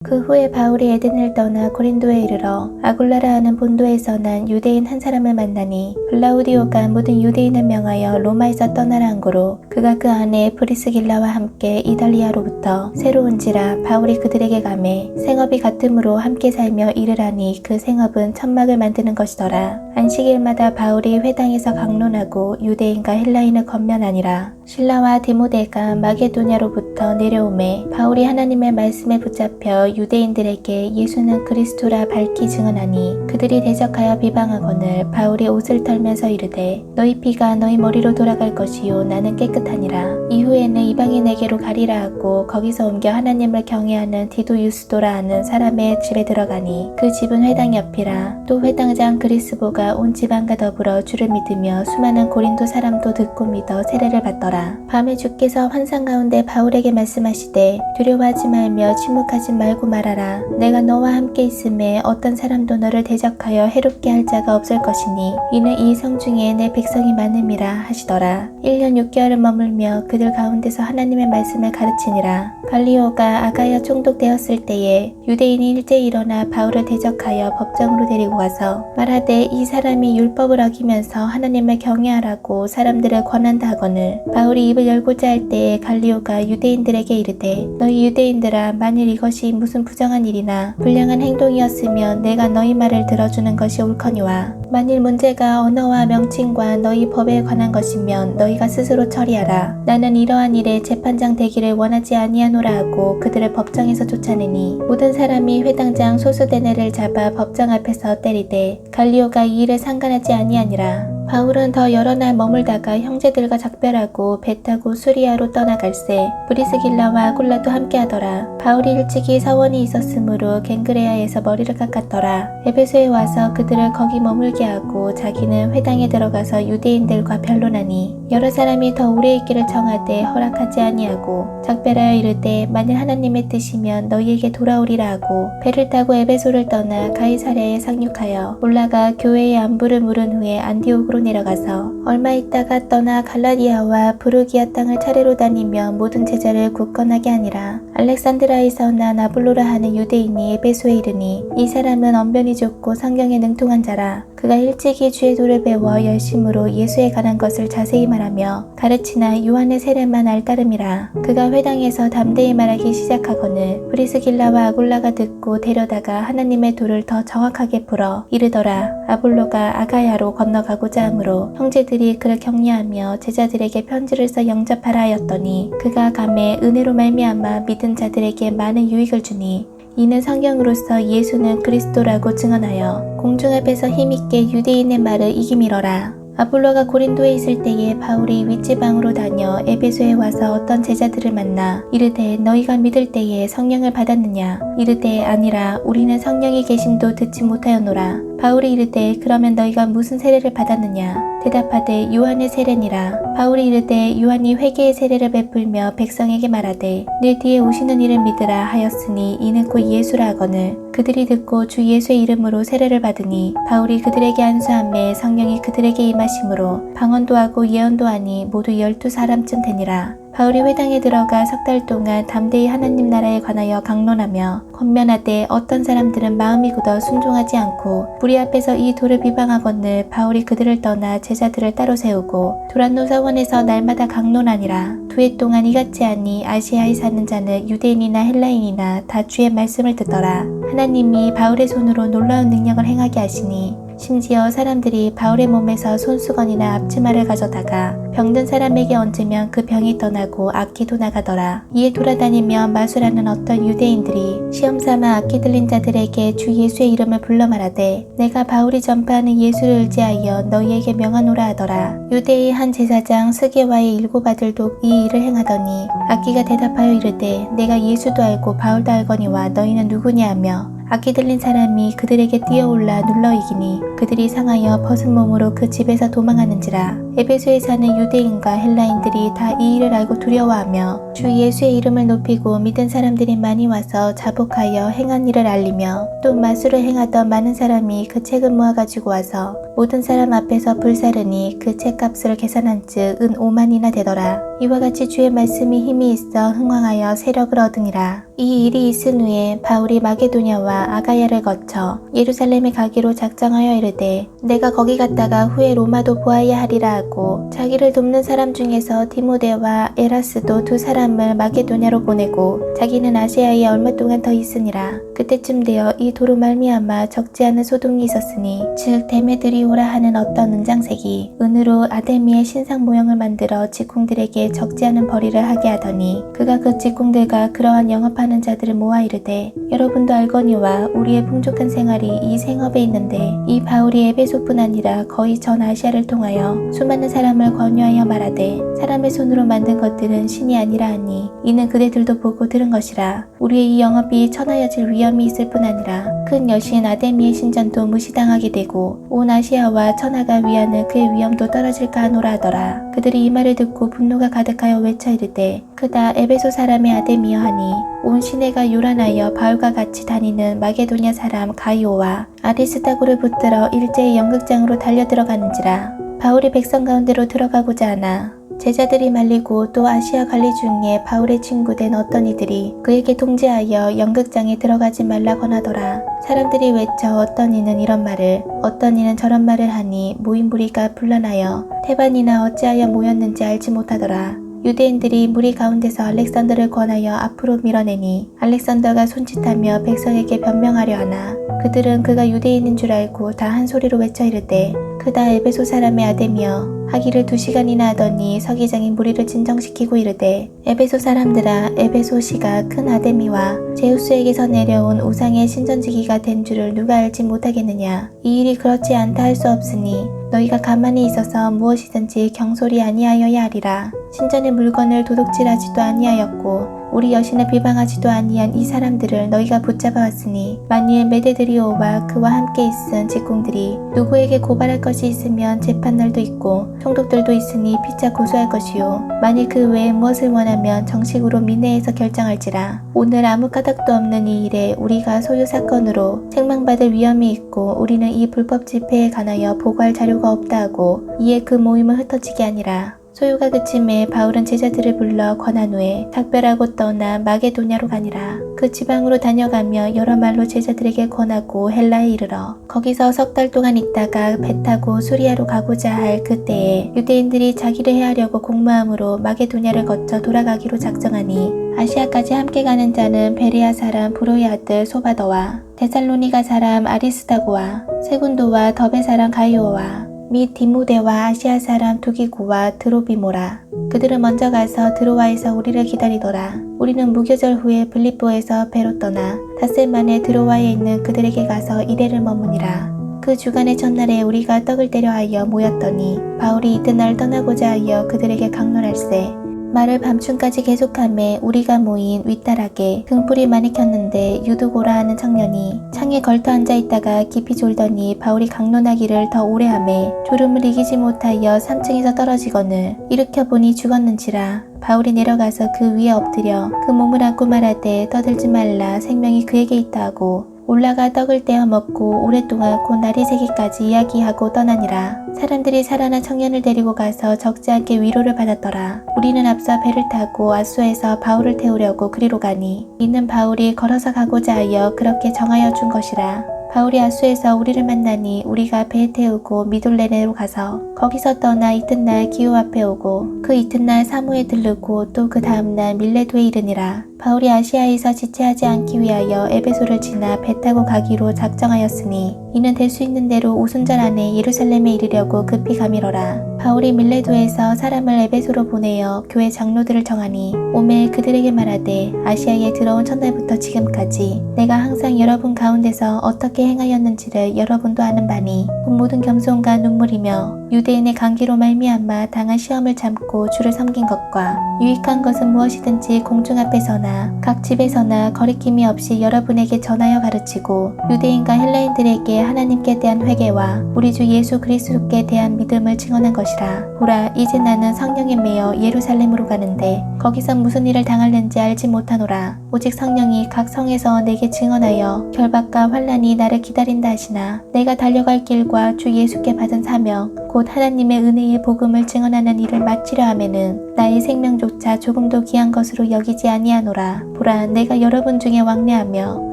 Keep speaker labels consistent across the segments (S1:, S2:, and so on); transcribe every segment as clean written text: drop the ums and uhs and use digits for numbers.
S1: 그 후에 바울이 에덴을 떠나 고린도에 이르러 아굴라라 하는 본도에서 난 유대인 한 사람을 만나니 글라우디오가 모든 유대인을 명하여 로마에서 떠나라 한 고로 그가 그 안에 브리스길라와 함께 이달리아로부터 새로 온지라 바울이 그들에게 가매 생업이 같음으로 함께 살며 일을 하니 그 생업은 천막을 만드는 것이더라. 안식일마다 바울이 회당에서 강론하고 유대인과 헬라인을 건면하니라. 실라와 디모데가 마게도냐로부터 내려오매 바울이 하나님의 말씀에 붙잡혀 유대인들에게 예수는 그리스도라 밝히 증언하니 그들이 대적하여 비방하거늘 바울이 옷을 털면서 이르되 너희 피가 너희 머리로 돌아갈 것이요 나는 깨끗하니라. 이후에는 이방인에게로 가리라 하고 거기서 옮겨 하나님을 경외하는 디도 유스도라 하는 사람의 집에 들어가니 그 집은 회당 옆이라. 또 회당장 그리스보가 온 집안과 더불어 주를 믿으며 수많은 고린도 사람도 듣고 믿어 세례를 받더라. 밤에 주께서 환상 가운데 바울에게 말씀하시되 두려워하지 말며 침묵하지 말고 말하라. 내가 너와 함께 있음에 어떤 사람도 너를 대적하여 해롭게 할 자가 없을 것이니 이는 이 성 중에 내 백성이 많음이라 하시더라. 1년 6개월을 머물며 그들 가운데서 하나님의 말씀을 가르치니라. 갈리오가 아가야 총독되었을 때에 유대인이 일제히 일어나 바울을 대적하여 법정으로 데리고 가서 말하되 이 사람이 율법을 어기면서 하나님을 경외하라고 사람들을 권한다 하거늘 바울이 입을 열고자 할 때에 갈리오가 유대인들에게 이르되 너희 유대인들아 만일 이것이 무슨 부정한 일이나 불량한 행동이었으면 내가 너희 말을 들어주는 것이 옳거니와 만일 문제가 언어와 명칭과 너희 법에 관한 것이면 너희가 스스로 처리하라. 나는 이러한 일에 재판장 되기를 원하지 아니하노라 하고 그들을 법정에서 쫓아내니 모든 사람이 회당장 소수대네를 잡아 법정 앞에서 때리되 갈리오가 이 일을 상관하지 아니하니라. 바울은 더 여러 날 머물다가 형제들과 작별하고 배 타고 수리아로 떠나갈새 브리스길라와 아굴라도 함께하더라. 바울이 일찍이 사원이 있었으므로 겐그레아에서 머리를 깎았더라. 에베소에 와서 그들을 거기 머물게 하고 자기는 회당에 들어가서 유대인들과 변론하니 여러 사람이 더 오래 있기를 청하되 허락하지 아니하고 작별하여 이르되 만일 하나님의 뜻이면 너희에게 돌아오리라 하고 배를 타고 에베소를 떠나 가이사랴에 상륙하여 올라가 교회의 안부를 물은 후에 안디옥으로 내려가서 얼마 있다가 떠나 갈라디아와 부르기아 땅을 차례로 다니며 모든 제자를 굳건하게 하니라. 알렉산드라에서 난 아볼로라 하는 유대인이 에베소에 이르니 이 사람은 언변이 좋고 성경에 능통한 자라. 그가 일찍이 주의 도를 배워 열심으로 예수에 관한 것을 자세히 말하며 가르치나 요한의 세례만 알따름이라. 그가 회당에서 담대히 말하기 시작하거늘 브리스길라와 아굴라가 듣고 데려다가 하나님의 도를 더 정확하게 풀어 이르더라. 아볼로가 아가야로 건너가고자 하므로 형제들이 그를 격려하며 제자들에게 편지를 써 영접하라 하였더니 그가 감에 은혜로 말미암아 믿은 자들에게 많은 유익을 주니 이는 성경으로서 예수는 그리스도라고 증언하여 공중 앞에서 힘있게 유대인의 말을 이기밀어라. 아볼로가 고린도에 있을 때에 바울이 윗지방으로 다녀 에베소에 와서 어떤 제자들을 만나 이르되 너희가 믿을 때에 성령을 받았느냐? 이르되 아니라 우리는 성령이 계심도 듣지 못하였노라. 바울이 이르되 그러면 너희가 무슨 세례를 받았느냐? 대답하되 요한의 세례니라. 바울이 이르되 요한이 회개의 세례를 베풀며 백성에게 말하되 내 뒤에 오시는 이를 믿으라 하였으니 이는 곧 예수라 하거늘 그들이 듣고 주 예수의 이름으로 세례를 받으니 바울이 그들에게 안수하매 성령이 그들에게 임하심으로 방언도 하고 예언도 하니 모두 12사람쯤 되니라. 바울이 회당에 들어가 석 달 동안 담대히 하나님 나라에 관하여 강론하며 권면하되 어떤 사람들은 마음이 굳어 순종하지 않고 무리 앞에서 이 도를 비방하거늘 바울이 그들을 떠나 제자들을 따로 세우고 두란노 사원에서 날마다 강론하니라. 2해 동안 이같이 하니 아시아에 사는 자는 유대인이나 헬라인이나 다 주의 말씀을 듣더라. 하나님이 바울의 손으로 놀라운 능력을 행하게 하시니 심지어 사람들이 바울의 몸에서 손수건이나 앞치마를 가져다가 병든 사람에게 얹으면 그 병이 떠나고 악기도 나가더라. 이에 돌아다니며 마술하는 어떤 유대인들이 시험삼아 악기 들린 자들에게 주 예수의 이름을 불러 말하되 내가 바울이 전파하는 예수를 의지하여 너희에게 명하노라 하더라. 유대의 한 제사장 스게와의 7 아들도 이 일을 행하더니 악기가 대답하여 이르되 내가 예수도 알고 바울도 알거니와 너희는 누구냐 하며 악기 들린 사람이 그들에게 뛰어올라 눌러 이기니 그들이 상하여 벗은 몸으로 그 집에서 도망하는지라. 에베소에 사는 유대인과 헬라인들이 다 이 일을 알고 두려워하며 주 예수의 이름을 높이고 믿은 사람들이 많이 와서 자복하여 행한 일을 알리며 또 마술을 행하던 많은 사람이 그 책을 모아가지고 와서 모든 사람 앞에서 불사르니 그 책값을 계산한즉 은 5만이나 되더라. 이와 같이 주의 말씀이 힘이 있어 흥왕하여 세력을 얻으니라. 이 일이 있은 후에 바울이 마게도냐와 아가야를 거쳐 예루살렘에 가기로 작정하여 이르되 내가 거기 갔다가 후에 로마도 보아야 하리라 하고 자기를 돕는 사람 중에서 디모데와 에라스도 두 사람을 마게도냐로 보내고 자기는 아시아에 얼마 동안 더 있으니라. 그때쯤 되어 이 도로 말미암아 적지 않은 소동이 있었으니 즉 데메드리오라 하는 어떤 은장색이 은으로 아데미의 신상 모형을 만들어 직공들에게 적지 않은 벌이를 하게 하더니 그가 그 직공들과 그러한 영업하는 자들을 모아 이르되 여러분도 알거니와 우리의 풍족한 생활이 이 생업에 있는데 이 바울이 에베소뿐 아니라 거의 전 아시아를 통하여 수많은 사람을 권유하여 말하되 사람의 손으로 만든 것들은 신이 아니라 하니 이는 그대들도 보고 들은 것이라. 우리의 이 영업이 천하여질 위험이 있을 뿐 아니라 큰 여신 아데미의 신전도 무시당하게 되고 온 아시아와 천하가 위하는 그의 위엄도 떨어질까 하노라 하더라. 그들이 이 말을 듣고 분노가 가득하여 외쳐 이르되 그다 에베소 사람의 아데미여 하니 온 시내가 요란하여 바울과 같이 다니는 마게도냐 사람 가이오와 아리스타고를 붙들어 일제히 연극장으로 달려 들어가는지라. 바울이 백성 가운데로 들어가고자 하나 제자들이 말리고 또 아시아 관리 중에 바울의 친구 된 어떤 이들이 그에게 통제하여 연극장에 들어가지 말라 권하더라. 사람들이 외쳐 어떤 이는 이런 말을 어떤 이는 저런 말을 하니 모인 무리가 분란하여 태반이나 어찌하여 모였는지 알지 못하더라. 유대인들이 무리 가운데서 알렉산더를 권하여 앞으로 밀어내니 알렉산더가 손짓하며 백성에게 변명하려 하나 그들은 그가 유대인인 줄 알고 다 한 소리로 외쳐 이르되 그다 에베소 사람의 아데미여 하기를 2시간이나 하더니 서기장이 무리를 진정시키고 이르되 에베소 사람들아 에베소시가 큰 아데미와 제우스에게서 내려온 우상의 신전지기가 된 줄을 누가 알지 못하겠느냐. 이 일이 그렇지 않다 할 수 없으니 너희가 가만히 있어서 무엇이든지 경솔이 아니하여야 하리라. 신전의 물건을 도둑질하지도 아니하였고 우리 여신을 비방하지도 아니한 이 사람들을 너희가 붙잡아 왔으니 만일 메데드리오와 그와 함께 있은 직공들이 누구에게 고발할 것이 있으면 재판날도 있고 총독들도 있으니 피차 고소할 것이요 만일 그 외에 무엇을 원하면 정식으로 민회에서 결정할지라. 오늘 아무 까닭도 없는 이 일에 우리가 소유 사건으로 책망받을 위험이 있고 우리는 이 불법 집회에 관하여 보고할 자료가 없다 하고 이에 그 모임을 흩어지게 하니라. 소요가 그침에 바울은 제자들을 불러 권한 후에 작별하고 떠나 마게도냐로 가니라. 그 지방으로 다녀가며 여러 말로 제자들에게 권하고 헬라에 이르러 거기서 3달 동안 있다가 배 타고 수리아로 가고자 할 그때에 유대인들이 자기를 해하려고 공모함으로 마게도냐를 거쳐 돌아가기로 작정하니 아시아까지 함께 가는 자는 베레아 사람 브로의 아들 소바더와 데살로니가 사람 아리스타고와 세군도와 더베 사람 가이오와 및 디모데와 아시아 사람 두기고와 드로비모라. 그들은 먼저 가서 드로아에서 우리를 기다리더라. 우리는 무교절 후에 빌립보에서 배로 떠나 닷새 만에 드로아에 있는 그들에게 가서 이래를 머무니라. 그 주간의 첫날에 우리가 떡을 떼려 하여 모였더니 바울이 이튿날 떠나고자 하여 그들에게 강론할세. 말을 밤중까지 계속하며 우리가 모인 윗다락에 등불이 많이 켰는데 유두고라 하는 청년이 창에 걸터 앉아있다가 깊이 졸더니 바울이 강론하기를 더 오래 하매 졸음을 이기지 못하여 3층에서 떨어지거늘 일으켜보니 죽었는지라. 바울이 내려가서 그 위에 엎드려 그 몸을 안고 말하되 떠들지 말라 생명이 그에게 있다 하고 올라가 떡을 떼어 먹고 오랫동안 곧 날이 새기까지 이야기하고 떠나니라. 사람들이 살아난 청년을 데리고 가서 적지 않게 위로를 받았더라. 우리는 앞서 배를 타고 아소에서 바울을 태우려고 그리로 가니 이는 바울이 걸어서 가고자 하여 그렇게 정하여 준 것이라. 바울이 아수에서 우리를 만나니 우리가 배에 태우고 미돌레네로 가서 거기서 떠나 이튿날 기호 앞에 오고 그 이튿날 사무에 들르고 또 그 다음날 밀레도에 이르니라. 바울이 아시아에서 지체하지 않기 위하여 에베소를 지나 배 타고 가기로 작정하였으니 이는 될 수 있는 대로 오순절 안에 예루살렘에 이르려고 급히 가미러라. 바울이 밀레도에서 사람을 에베소로 보내어 교회 장로들을 정하니 오매 그들에게 말하되 아시아에 들어온 첫날부터 지금까지 내가 항상 여러분 가운데서 어떻게 행하였는지를 여러분도 아는 바니 곧 모든 겸손과 눈물이며 유대인의 관계로 말미암아 당한 시험을 참고 주를 섬긴 것과 유익한 것은 무엇이든지 공중 앞에서나 각 집에서나 거리낌이 없이 여러분에게 전하여 가르치고 유대인과 헬라인들에게 하나님께 대한 회개와 우리 주 예수 그리스도께 대한 믿음을 증언한 것이라. 보라, 이제 나는 성령에 매여 예루살렘으로 가는데 거기서 무슨 일을 당할는지 알지 못하노라. 오직 성령이 각 성에서 내게 증언하여 결박과 환난이 나를 기다린다 하시나 내가 달려갈 길과 주 예수께 받은 사명 곧 하나님의 은혜의 복음을 증언하는 일을 마치려 하면은 나의 생명조차 조금도 귀한 것으로 여기지 아니하노라. 보라, 내가 여러분 중에 왕래하며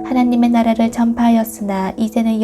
S1: 하나님의 나라를 전파하였으나 이제는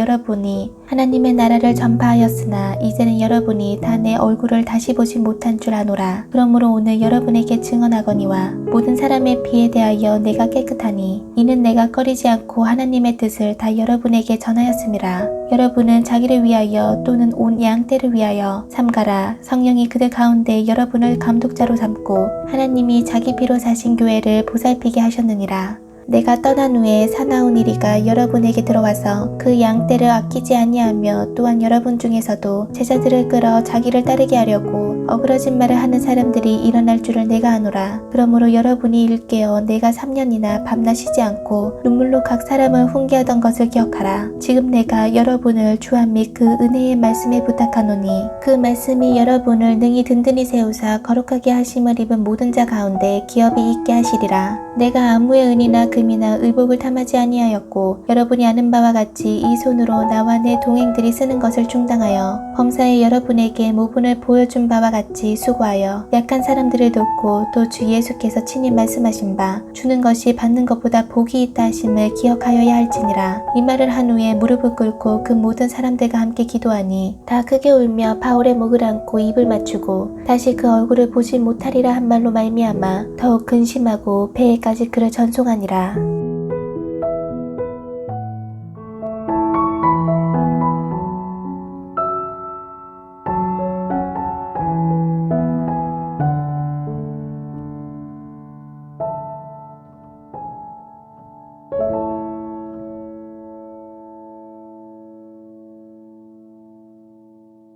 S1: 여러분이 다 내 얼굴을 다시 보지 못한 줄 아노라. 그러므로 오늘 여러분에게 증언하거니와 모든 사람의 피에 대하여 내가 깨끗하니 이는 내가 꺼리지 않고 하나님의 뜻을 다 여러분에게 전하였음이라. 여러분은 자기를 위하여 또는 온 양떼를 위하여 삼가라. 성령이 그들 가운데 여러분을 감독자로 삼고 하나님이 자기 피로 사신 교회를 보살피게 하셨느니라. 내가 떠난 후에 사나운 이리가 여러분에게 들어와서 그 양떼를 아끼지 아니하며 또한 여러분 중에서도 제자들을 끌어 자기를 따르게 하려고 어그러진 말을 하는 사람들이 일어날 줄을 내가 아노라. 그러므로 여러분이 일깨어 내가 3년이나 밤낮 쉬지 않고 눈물로 각 사람을 훈계하던 것을 기억하라. 지금 내가 여러분을 주한 및 그 은혜의 말씀에 부탁하노니 그 말씀이 여러분을 능히 든든히 세우사 거룩하게 하심을 입은 모든 자 가운데 기업이 있게 하시리라. 내가 아무의 은이나 금이나 의복을 탐하지 아니하였고 여러분이 아는 바와 같이 이 손으로 나와 내 동행들이 쓰는 것을 중당하여 범사에 여러분에게 모분을 보여준 바와 같이 수고하여 약한 사람들을 돕고 또 주 예수께서 친히 말씀하신 바 주는 것이 받는 것보다 복이 있다 하심을 기억하여야 할지니라. 이 말을 한 후에 무릎을 꿇고 그 모든 사람들과 함께 기도하니 다 크게 울며 바울의 목을 안고 입을 맞추고 다시 그 얼굴을 보지 못하리라 한 말로 말미암아 더욱 근심하고 폐에까지 그를 전송하니라.